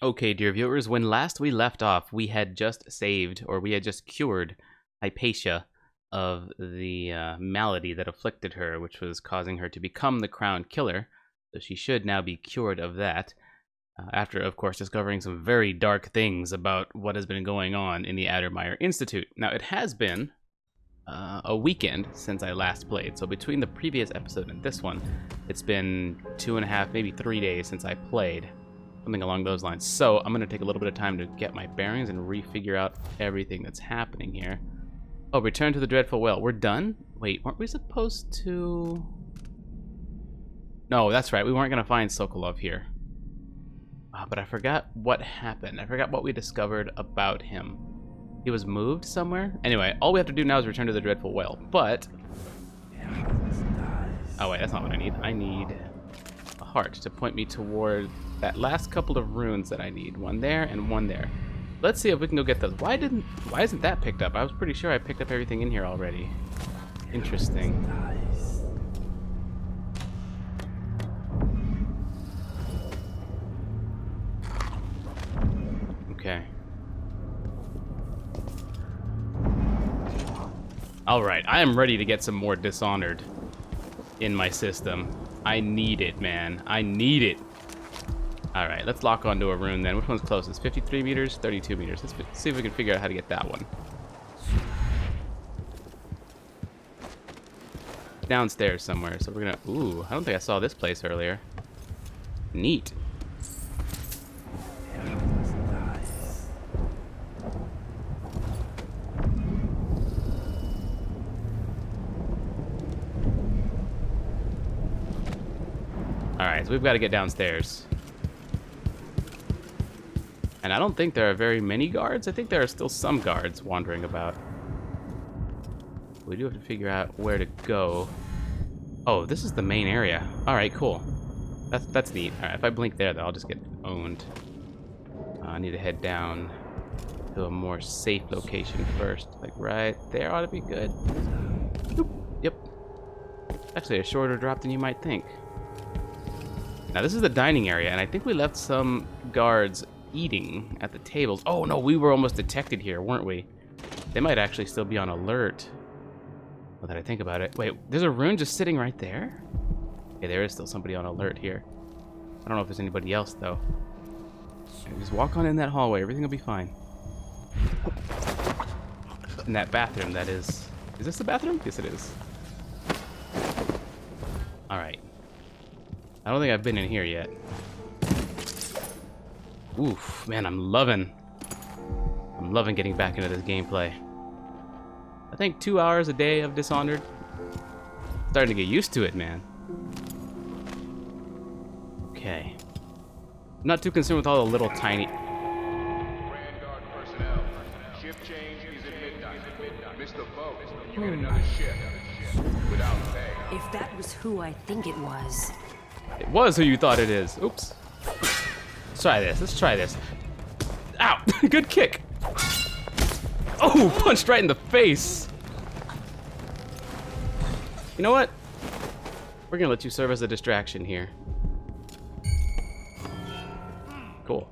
Okay, dear viewers, when last we left off, we had just saved, or we had just cured Hypatia of the malady that afflicted her, which was causing her to become the crowned killer. So she should now be cured of that. After, of course, discovering some very dark things about what has been going on in the Addermeyer Institute. Now, it has been a weekend since I last played, so between the previous episode and this one, it's been 2.5, maybe 3 days since I played. Something along those lines. So I'm going to take a little bit of time to get my bearings and refigure out everything that's happening here. Oh, return to the Dreadful Well. We're done? Wait, weren't we supposed to... No, that's right. We weren't going to find Sokolov here. But I forgot what happened. I forgot what we discovered about him. He was moved somewhere? Anyway, all we have to do now is return to the Dreadful Well. But... Oh, wait, that's not what I need. I need a heart to point me toward that last couple of runes that I need. One there and one there. Let's see if we can go get those. Why isn't that picked up? I was pretty sure I picked up everything in here already. Interesting. Okay. Alright, I am ready to get some more Dishonored in my system. I need it, man. I need it. Alright, let's lock onto a rune then. Which one's closest? 53 meters, 32 meters. Let's see if we can figure out how to get that one. Downstairs somewhere, so we're gonna... Ooh, I don't think I saw this place earlier. Neat. Alright, so we've got to get downstairs. And I don't think there are very many guards. I think there are still some guards wandering about. We do have to figure out where to go. Oh, this is the main area. Alright, cool. That's neat. Alright, if I blink there, though, I'll just get owned. I need to head down to a more safe location first. Like right there ought to be good. Boop. Yep. Actually, a shorter drop than you might think. Now, this is the dining area, and I think we left some guards eating at the tables. Oh no, we were almost detected here, weren't we? They might actually still be on alert. Now that I think about it. Wait, there's a rune just sitting right there? Okay, there is still somebody on alert here. I don't know if there's anybody else though. Just walk on in that hallway, everything will be fine. In that bathroom, that is. Is this the bathroom? Yes, it is. Alright. I don't think I've been in here yet. Oof, man, I'm loving getting back into this gameplay. I think 2 hours a day of Dishonored. Starting to get used to it, man. Okay. I'm not too concerned with all the little tiny... Grand Guard personnel. Shift change is at midnight. Miss the boat. You get another shift. Without pay. If that was who I think it was. It was who you thought it is. Oops. Let's try this. Let's try this. Ow! Good kick. Oh, punched right in the face. You know what? We're gonna let you serve as a distraction here. Cool.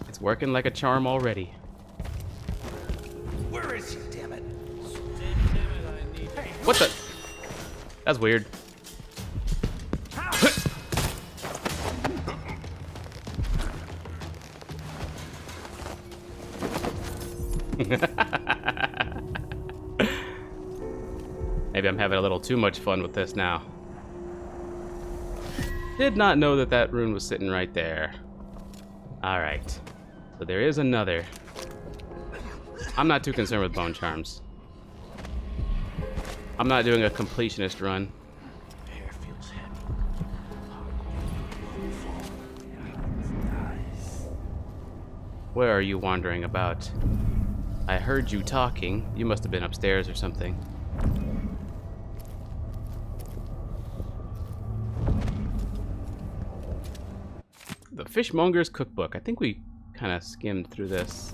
It's working like a charm already. Where is he, damn it? What the? That's weird. Maybe I'm having a little too much fun with this now. Did not know that that rune was sitting right there. Alright. So there is another. I'm not too concerned with bone charms. I'm not doing a completionist run. Where are you wandering about? I heard you talking. You must have been upstairs or something. The Fishmonger's Cookbook. I think we kind of skimmed through this.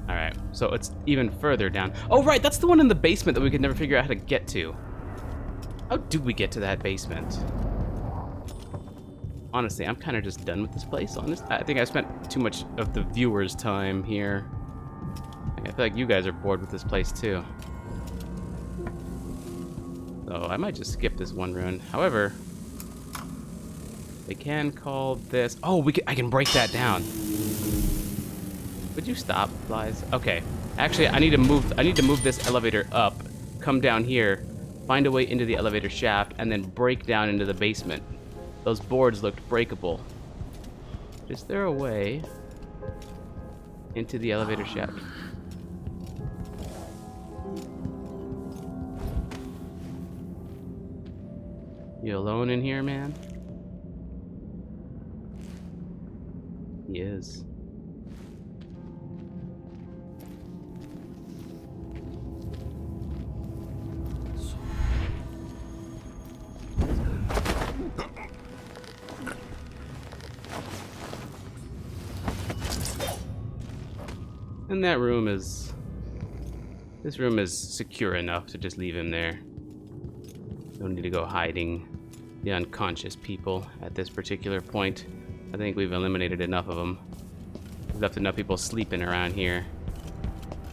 Alright, so it's even further down. Oh, right, that's the one in the basement that we could never figure out how to get to. How do we get to that basement? honestly, I'm kind of just done with this place. I think I spent too much of the viewer's time here. I feel like you guys are bored with this place too. So I might just skip this one rune. However, they can call this. Oh, I can break that down. Would you stop, flies? Okay. Actually, I need to move this elevator up, come down here, find a way into the elevator shaft, and then break down into the basement. Those boards looked breakable. Is there a way into the elevator shaft? You alone in here, man? He is. And that room is... This room is secure enough to just leave him there. Don't need to go hiding the unconscious people at this particular point. I think we've eliminated enough of them. We've left enough people sleeping around here.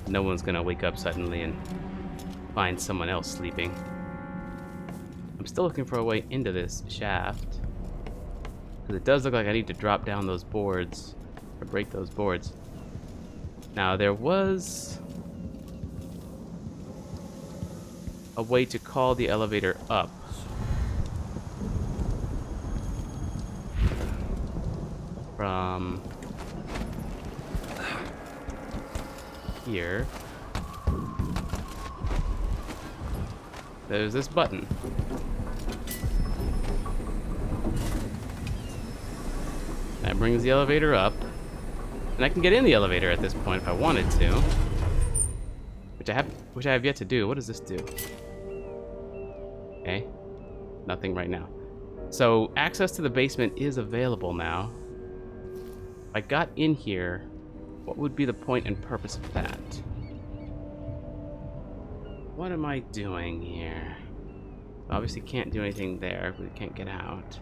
No one's gonna wake up suddenly and find someone else sleeping. I'm still looking for a way into this shaft. Because it does look like I need to drop down those boards. Or break those boards. Now, there was a way to call the elevator up. From here. There's this button. That brings the elevator up. And I can get in the elevator at this point if I wanted to. Which I have yet to do. What does this do? Okay. Nothing right now. So access to the basement is available now. If I got in here, what would be the point and purpose of that? What am I doing here? Obviously can't do anything there, but we can't get out.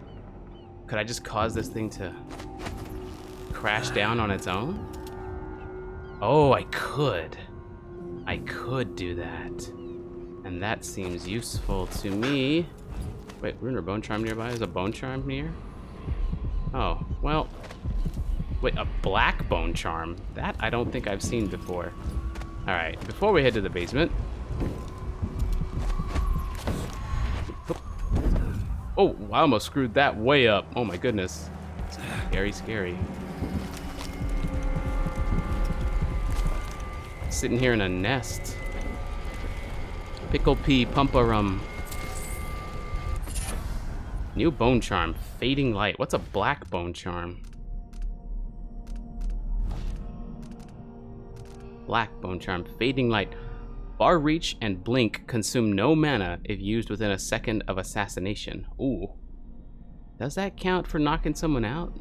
Could I just cause this thing to crash down on its own? Oh, I could. I could do that. And that seems useful to me. Wait, Rune or Bone Charm nearby? Is a Bone Charm near? Oh, well. Wait, a black Bone Charm? That I don't think I've seen before. Alright, before we head to the basement. Oh, I almost screwed that way up. Oh my goodness. Scary, scary. Sitting here in a nest. Pickle pea pumparum. New Bone Charm, Fading Light. What's a black Bone Charm? Black Bone Charm, Fading Light. Bar Reach and Blink consume no mana if used within a second of assassination. Ooh. Does that count for knocking someone out?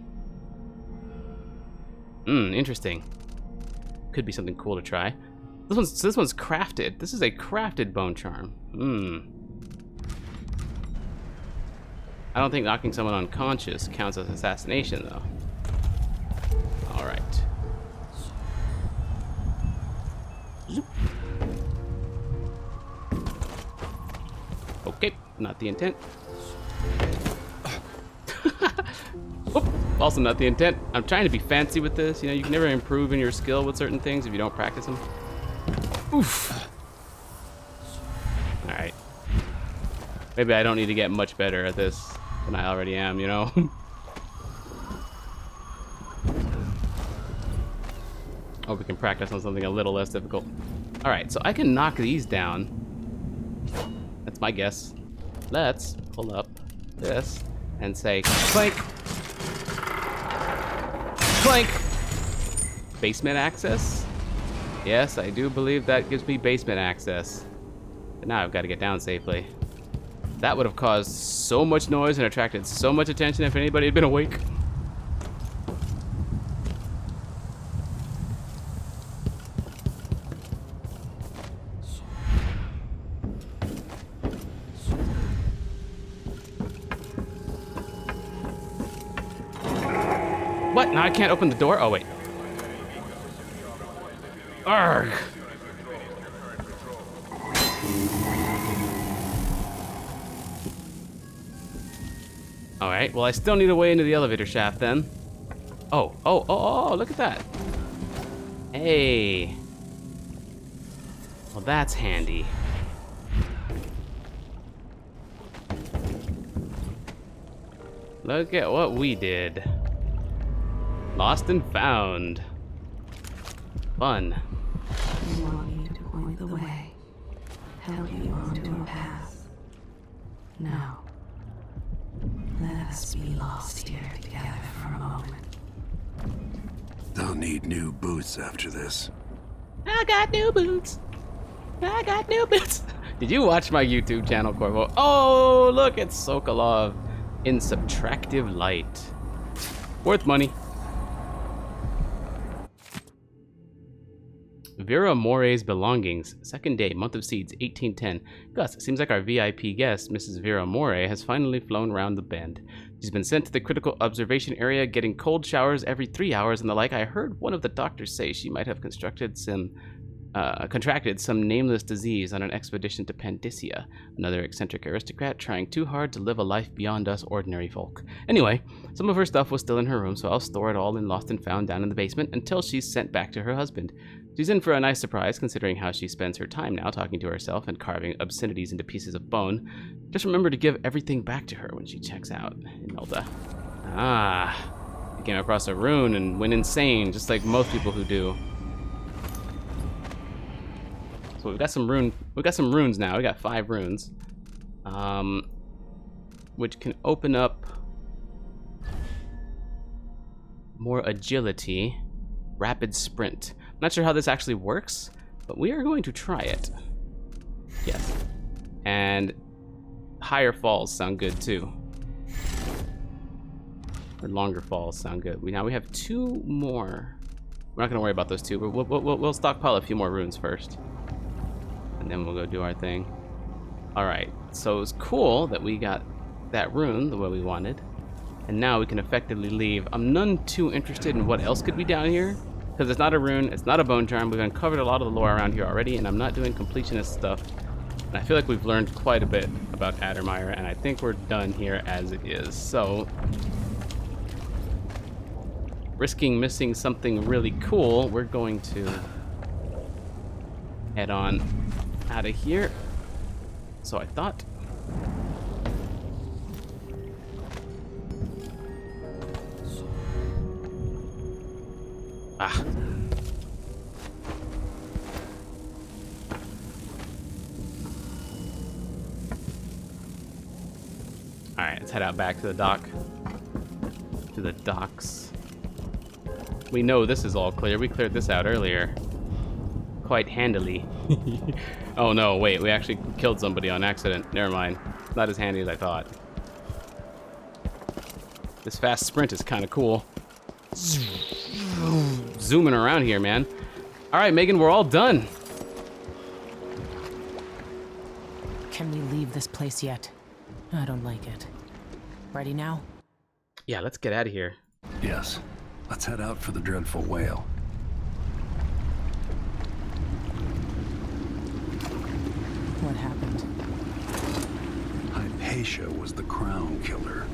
Interesting. Could be something cool to try. This one's crafted. This is a crafted Bone Charm. I don't think knocking someone unconscious counts as assassination, though. All right. Zoop. Okay, not the intent. Oop, also not the intent. I'm trying to be fancy with this. You know, you can never improve in your skill with certain things if you don't practice them. Oof. All right. Maybe I don't need to get much better at this than I already am, you know? Or we can practice on something a little less difficult. All right, so I can knock these down. That's my guess. Let's pull up this and say clank. Clank. Basement access? Yes, I do believe that gives me basement access. But now I've got to get down safely. That would have caused so much noise and attracted so much attention if anybody had been awake. What? Now I can't open the door? Oh, wait. Arrgh. Alright, well, I still need a way into the elevator shaft then. Oh, look at that. Hey. Well, that's handy. Look at what we did. Lost and found. Fun. I want you to point the way, help you onto a path. Now, let us be lost here together for a moment. They'll need new boots after this. I got new boots. I got new boots. Did you watch my YouTube channel, Corvo? Oh, look, it's Sokolov in subtractive light. Worth money. Vera More's belongings. Second day, month of seeds, 1810. Gus, it seems like our VIP guest, Mrs. Vera More, has finally flown round the bend. She's been sent to the critical observation area, getting cold showers every 3 hours and the like. I heard one of the doctors say she might have contracted some nameless disease on an expedition to Pandysia, another eccentric aristocrat trying too hard to live a life beyond us ordinary folk. Anyway, some of her stuff was still in her room, so I'll store it all in Lost and Found down in the basement until she's sent back to her husband. She's in for a nice surprise, considering how she spends her time now, talking to herself and carving obscenities into pieces of bone. Just remember to give everything back to her when she checks out, Imelda. Ah, I came across a rune and went insane, just like most people who do. So we've got some runes now. We got 5 runes, which can open up more agility, rapid sprint. I'm not sure how this actually works, but we are going to try it. Yes, and higher falls sound good too, or longer falls sound good. Now we have 2 more. We're not gonna worry about those 2, but we'll stockpile a few more runes first. And then we'll go do our thing. Alright, so it's cool that we got that rune the way we wanted. And now we can effectively leave. I'm none too interested in what else could be down here, because it's not a rune, it's not a bone charm. We've uncovered a lot of the lore around here already, and I'm not doing completionist stuff. And I feel like we've learned quite a bit about Addermire, and I think we're done here as it is. So, risking missing something really cool, we're going to head on out of here. So I thought. Ah. All right, let's head out back to the dock. To the docks. We know this is all clear. We cleared this out earlier. Quite handily. Oh no, wait, we actually killed somebody on accident. Never mind. It's not as handy as I thought. This fast sprint is kind of cool. Zooming around here, man. All right, Megan, we're all done. Can we leave this place yet? I don't like it. Ready now? Yeah, let's get out of here. Yes. Let's head out for the dreadful whale. What happened? Hypatia was the crown killer.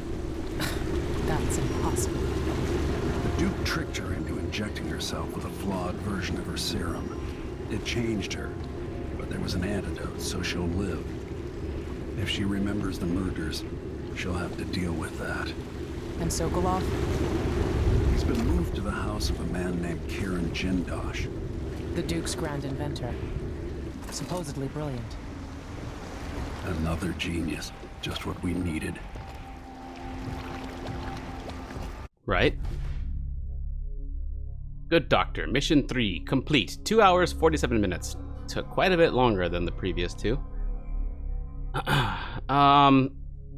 That's impossible. The Duke tricked her into injecting herself with a flawed version of her serum. It changed her, but there was an antidote, so she'll live. If she remembers the murders, she'll have to deal with that. And Sokolov? He's been moved to the house of a man named Kieran Jindosh. The Duke's grand inventor. Supposedly brilliant. Another genius. Just what we needed. Right. Good doctor. Mission 3 complete. 2 hours, 47 minutes. Took quite a bit longer than the previous 2.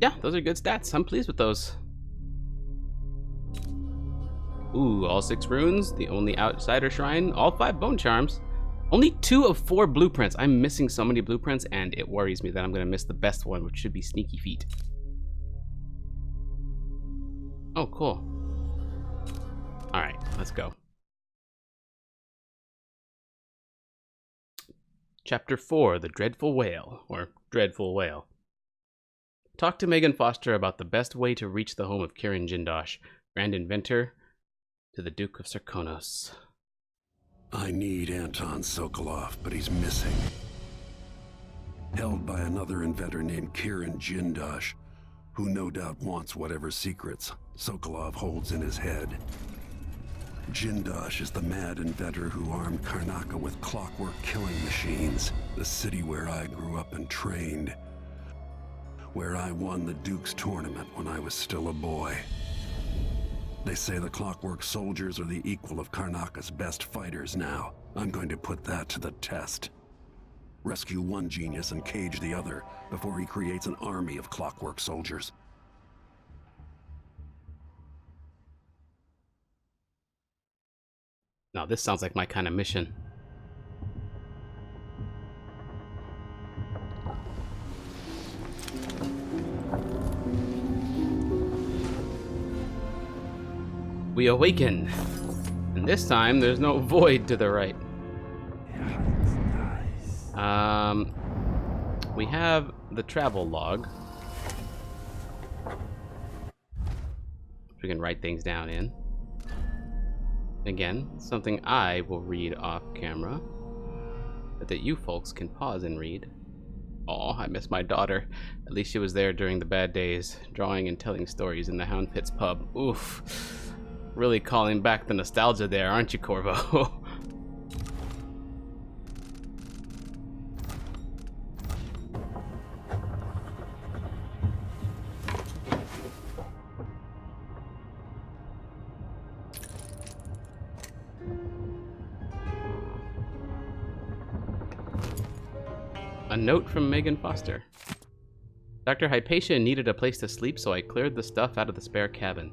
Yeah, those are good stats. I'm pleased with those. Ooh, all 6 runes, the only outsider shrine, all 5 bone charms. Only 2 of 4 blueprints. I'm missing so many blueprints, and it worries me that I'm gonna miss the best one, which should be Sneaky Feet. Oh, cool. Alright, let's go. Chapter 4, The Dreadful Whale, or Dreadful Whale. Talk to Megan Foster about the best way to reach the home of Kieran Jindosh, Grand Inventor to the Duke of Sarkonos. I need Anton Sokolov, but he's missing. Held by another inventor named Kieran Jindosh, who no doubt wants whatever secrets Sokolov holds in his head. Jindosh is the mad inventor who armed Karnaca with clockwork killing machines, the city where I grew up and trained, where I won the Duke's tournament when I was still a boy. They say the clockwork soldiers are the equal of Karnaca's best fighters now. I'm going to put that to the test. Rescue one genius and cage the other before he creates an army of clockwork soldiers. Now this sounds like my kind of mission. We awaken, and this time there's no void to the right. We have the travel log. We can write things down in. Again, something I will read off camera, but that you folks can pause and read. Oh, I miss my daughter. At least she was there during the bad days, drawing and telling stories in the Hound Pits pub. Oof. Really calling back the nostalgia there, aren't you, Corvo? A note from Megan Foster. Dr. Hypatia needed a place to sleep, so I cleared the stuff out of the spare cabin.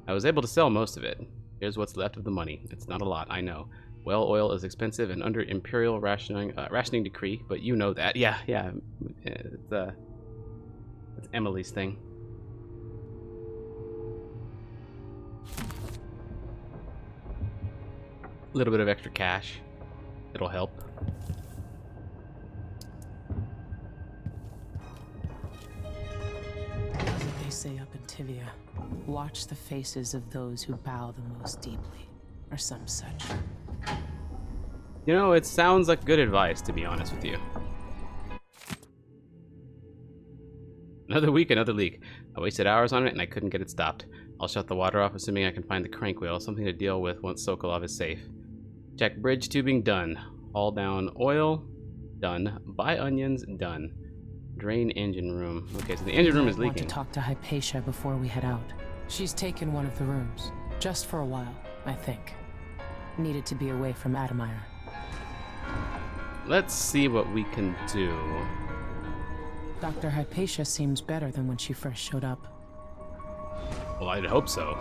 I was able to sell most of it. Here's what's left of the money. It's not a lot, I know. Whale oil is expensive and under imperial rationing decree, but you know that. Yeah. It's Emily's thing. A little bit of extra cash. It'll help. As they say up in Tivia, watch the faces of those who bow the most deeply, or some such. You know, it sounds like good advice, to be honest with you. Another week, another leak. I wasted hours on it and I couldn't get it stopped. I'll shut the water off, assuming I can find the crank wheel, something to deal with once Sokolov is safe. Check bridge tubing, done. Haul down oil, done. Buy onions, done. Drain engine room. Okay, so the engine room is I want leaking. to talk to Hypatia before we head out. She's taken one of the rooms, just for a while, I think. Needed to be away from Adamire. Let's see what we can do. Dr. Hypatia seems better than when she first showed up. Well, I'd hope so.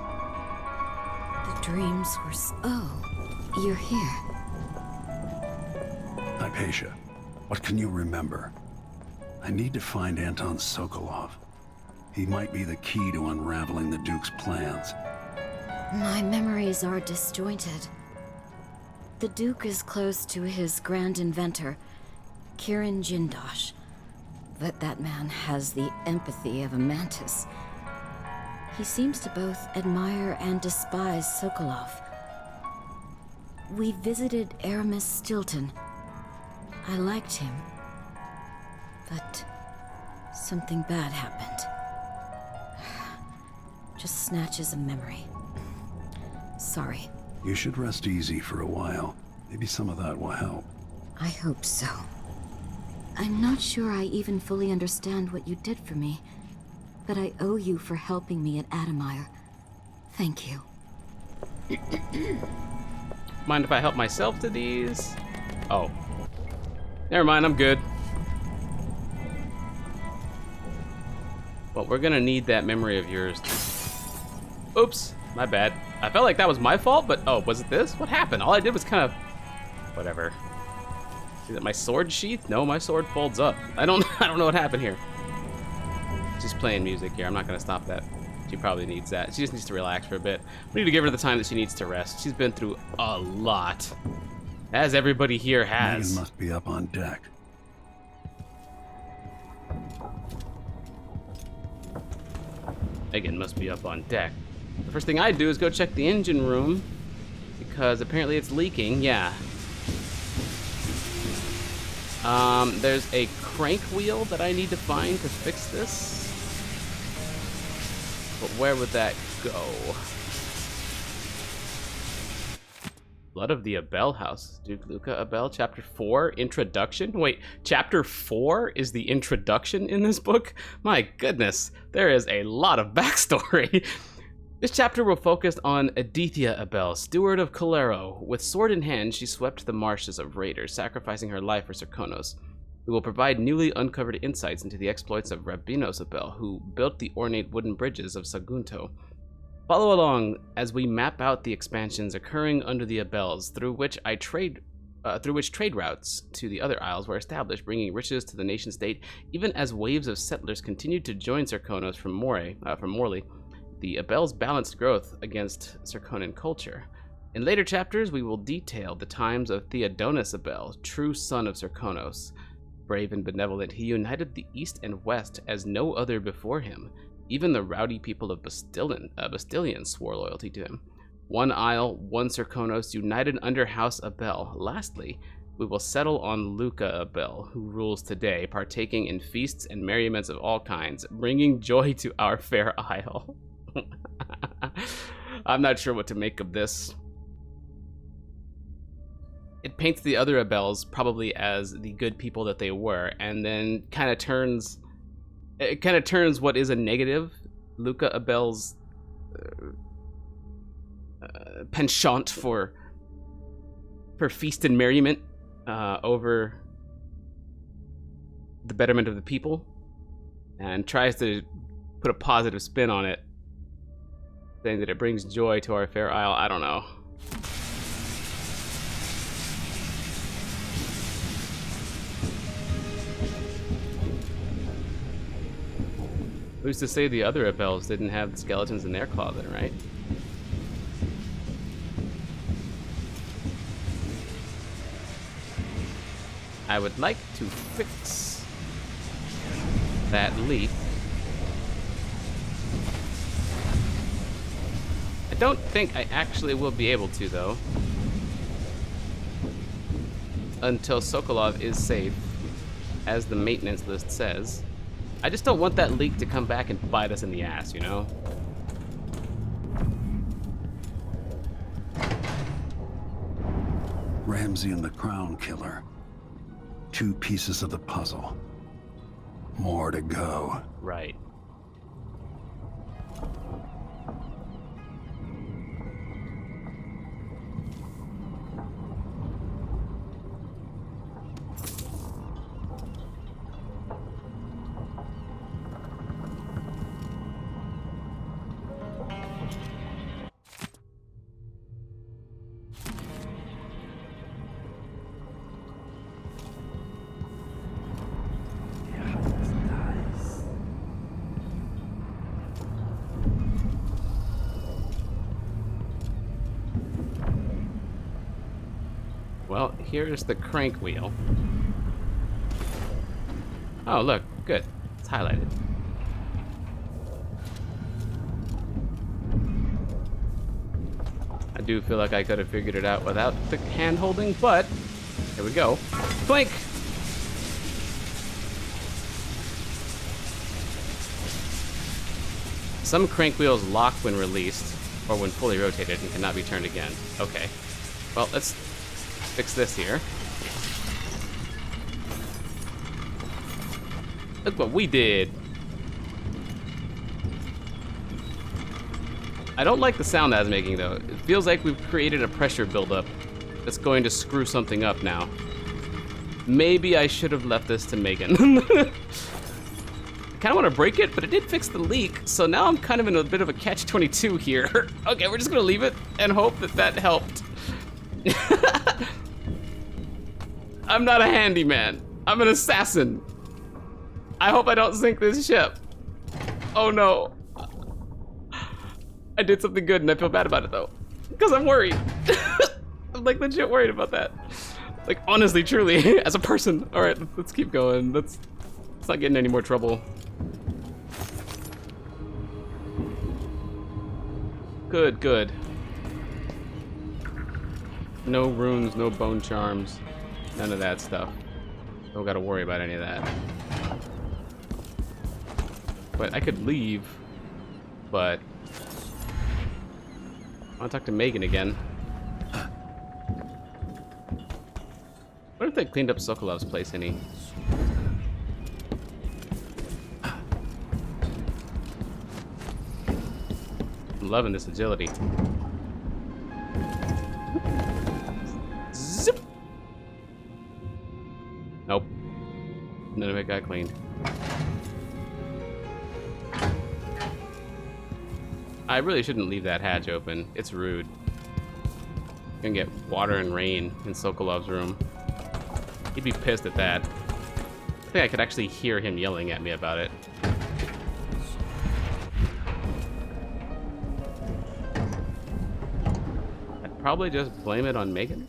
The dreams were oh, you're here. Hypatia, what can you remember? I need to find Anton Sokolov. He might be the key to unraveling the Duke's plans. My memories are disjointed. The Duke is close to his grand inventor, Kieran Jindosh. But that man has the empathy of a mantis. He seems to both admire and despise Sokolov. We visited Aramis Stilton. I liked him. But something bad happened. Just snatches of memory. Sorry. You should rest easy for a while. Maybe some of that will help. I hope so. I'm not sure I even fully understand what you did for me, but I owe you for helping me at Adamire. Thank you. Mind if I help myself to these? Oh. Never mind, I'm good. But we're gonna need that memory of yours. Oops, my bad. I felt like that was my fault, but oh, was it this? What happened? All I did was kind of... whatever. Is it my sword sheath? No, my sword folds up. I don't know what happened here. Just playing music here. I'm not gonna stop that. She probably needs that. She just needs to relax for a bit. We need to give her the time that she needs to rest. She's been through a lot, as everybody here has. Megan must be up on deck. Megan must be up on deck. The first thing I do is go check the engine room, because apparently it's leaking. Yeah. There's a crank wheel that I need to find to fix this. But where would that go? Blood of the Abel House. Duke Luca Abel, Chapter 4, Introduction? Wait, Chapter 4 is the introduction in this book? My goodness, there is a lot of backstory. This chapter will focus on Adithya Abel, steward of Calero. With sword in hand, she swept the marshes of raiders, sacrificing her life for Serkonos. We will provide newly uncovered insights into the exploits of Rabinos Abel, who built the ornate wooden bridges of Sagunto. Follow along as we map out the expansions occurring under the Abels, through which trade routes to the other isles were established, bringing riches to the nation-state, even as waves of settlers continued to join Serkonos from Morley. The Abels balanced growth against Serkonan culture. In later chapters, we will detail the times of Theodonis Abel, true son of Serkonos. Brave and benevolent, he united the East and West as no other before him. Even the rowdy people of Bastilian swore loyalty to him. One isle, one Serkonos, united under House Abel. Lastly, we will settle on Luca Abel, who rules today, partaking in feasts and merriments of all kinds, bringing joy to our fair isle. I'm not sure what to make of this. It paints the other Abels probably as the good people that they were, and then kind of turns what is a negative, Luca Abel's penchant for feast and merriment over the betterment of the people, and tries to put a positive spin on it, saying that it brings joy to our fair isle. I don't know. Who's to say the other Abels didn't have the skeletons in their closet, right? I would like to fix that leak. I don't think I actually will be able to, though, until Sokolov is safe, as the maintenance list says. I just don't want that leak to come back and bite us in the ass, you know? Ramsey and the Crown Killer. 2 pieces of the puzzle. More to go. Right. Well, here's the crank wheel. Oh, look, good. It's highlighted. I do feel like I could have figured it out without the hand holding, but here we go. Blink! Some crank wheels lock when released, or when fully rotated and cannot be turned again. Okay. Well, let's fix this here. Look what we did. I don't like the sound that it's making, though. It feels like we've created a pressure buildup that's going to screw something up now. Maybe I should have left this to Megan. I kind of want to break it, but it did fix the leak, so now I'm kind of in a bit of a catch-22 here. Okay, we're just gonna leave it and hope that that helped. I'm not a handyman. I'm an assassin. I hope I don't sink this ship. Oh no. I did something good and I feel bad about it though. Because I'm worried. I'm like legit worried about that. Like honestly, truly, as a person. Alright, let's keep going. Let's not get in any more trouble. Good, good. No runes, no bone charms. None of that stuff. Don't gotta worry about any of that. But I could leave. But I want to talk to Megan again. What if they cleaned up Sokolov's place any? I'm loving this agility. Zip. Nope. None of it got cleaned. I really shouldn't leave that hatch open. It's rude. Gonna get water and rain in Sokolov's room. He'd be pissed at that. I think I could actually hear him yelling at me about it. I'd probably just blame it on Megan.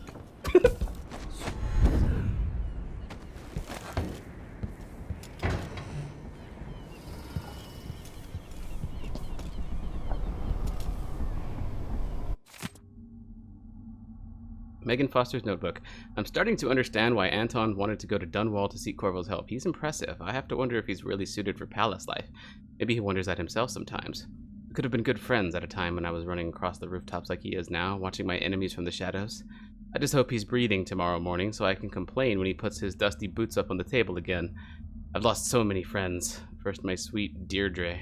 Megan Foster's notebook. I'm starting to understand why Anton wanted to go to Dunwall to seek Corvo's help. He's impressive. I have to wonder if he's really suited for palace life. Maybe he wonders that himself sometimes. We could have been good friends at a time when I was running across the rooftops like he is now, watching my enemies from the shadows. I just hope he's breathing tomorrow morning so I can complain when he puts his dusty boots up on the table again. I've lost so many friends. First my sweet Deirdre.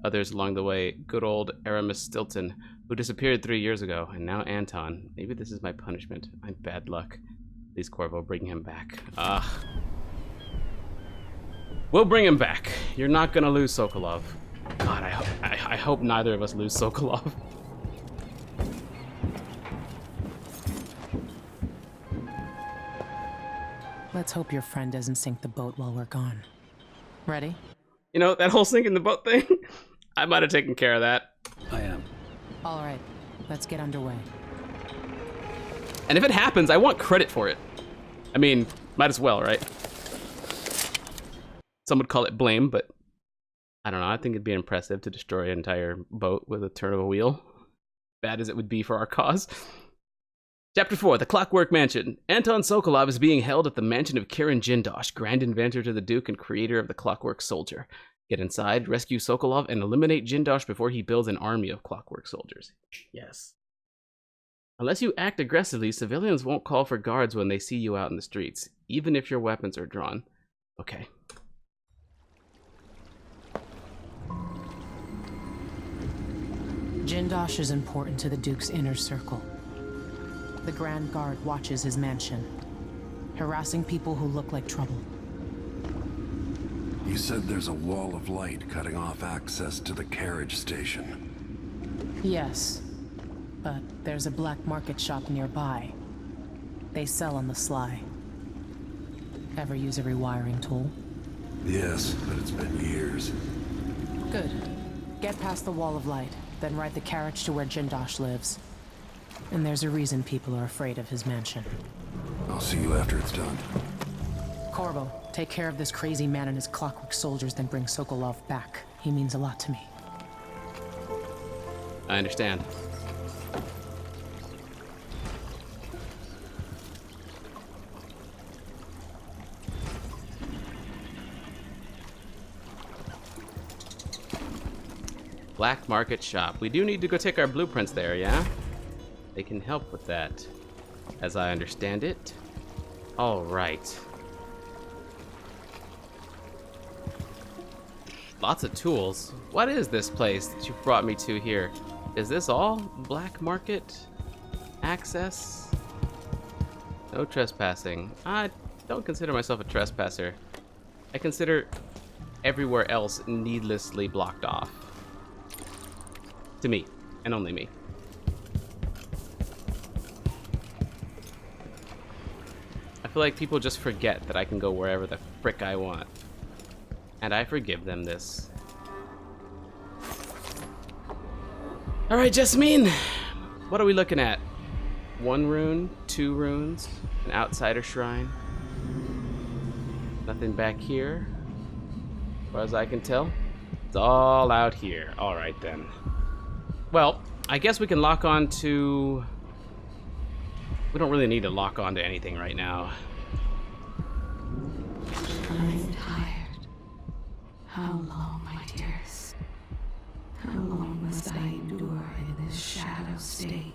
Others along the way, good old Aramis Stilton, who disappeared 3 years ago, and now Anton. Maybe this is my punishment. I'm bad luck. Please, Corvo, bring him back. We'll bring him back. You're not gonna lose Sokolov. God, I hope neither of us lose Sokolov. Let's hope your friend doesn't sink the boat while we're gone. Ready? You know, that whole sinking the boat thing? I might have taken care of that. I am. All right, let's get underway. And if it happens, I want credit for it. I mean, might as well, right? Some would call it blame, but I don't know. I think it'd be impressive to destroy an entire boat with a turn of a wheel. Bad as it would be for our cause. Chapter 4, The Clockwork Mansion. Anton Sokolov is being held at the mansion of Kirin Jindosh, Grand Inventor to the Duke and creator of the Clockwork Soldier. Get inside, rescue Sokolov, and eliminate Jindosh before he builds an army of clockwork soldiers. Yes. Unless you act aggressively, civilians won't call for guards when they see you out in the streets, even if your weapons are drawn. Okay. Jindosh is important to the Duke's inner circle. The Grand Guard watches his mansion, harassing people who look like trouble. You said there's a wall of light cutting off access to the carriage station. Yes, but there's a black market shop nearby. They sell on the sly. Ever use a rewiring tool? Yes, but it's been years. Good. Get past the wall of light, then ride the carriage to where Jindosh lives. And there's a reason people are afraid of his mansion. I'll see you after it's done. Corvo, take care of this crazy man and his clockwork soldiers, then bring Sokolov back. He means a lot to me. I understand. Black market shop. We do need to go take our blueprints there, yeah? They can help with that, as I understand it. All right. Lots of tools. What is this place that you brought me to here? Is this all black market access? No trespassing. I don't consider myself a trespasser. I consider everywhere else needlessly blocked off. To me, and only me. I feel like people just forget that I can go wherever the frick I want. And I forgive them this. Alright, Jasmine. What are we looking at? 1 rune, 2 runes, an outsider shrine. Nothing back here, as far as I can tell. It's all out here. Alright then. Well, I guess we can lock on to... We don't really need to lock on to anything right now. I'm tired. How long, my dearest? How long must I endure in this shadow state?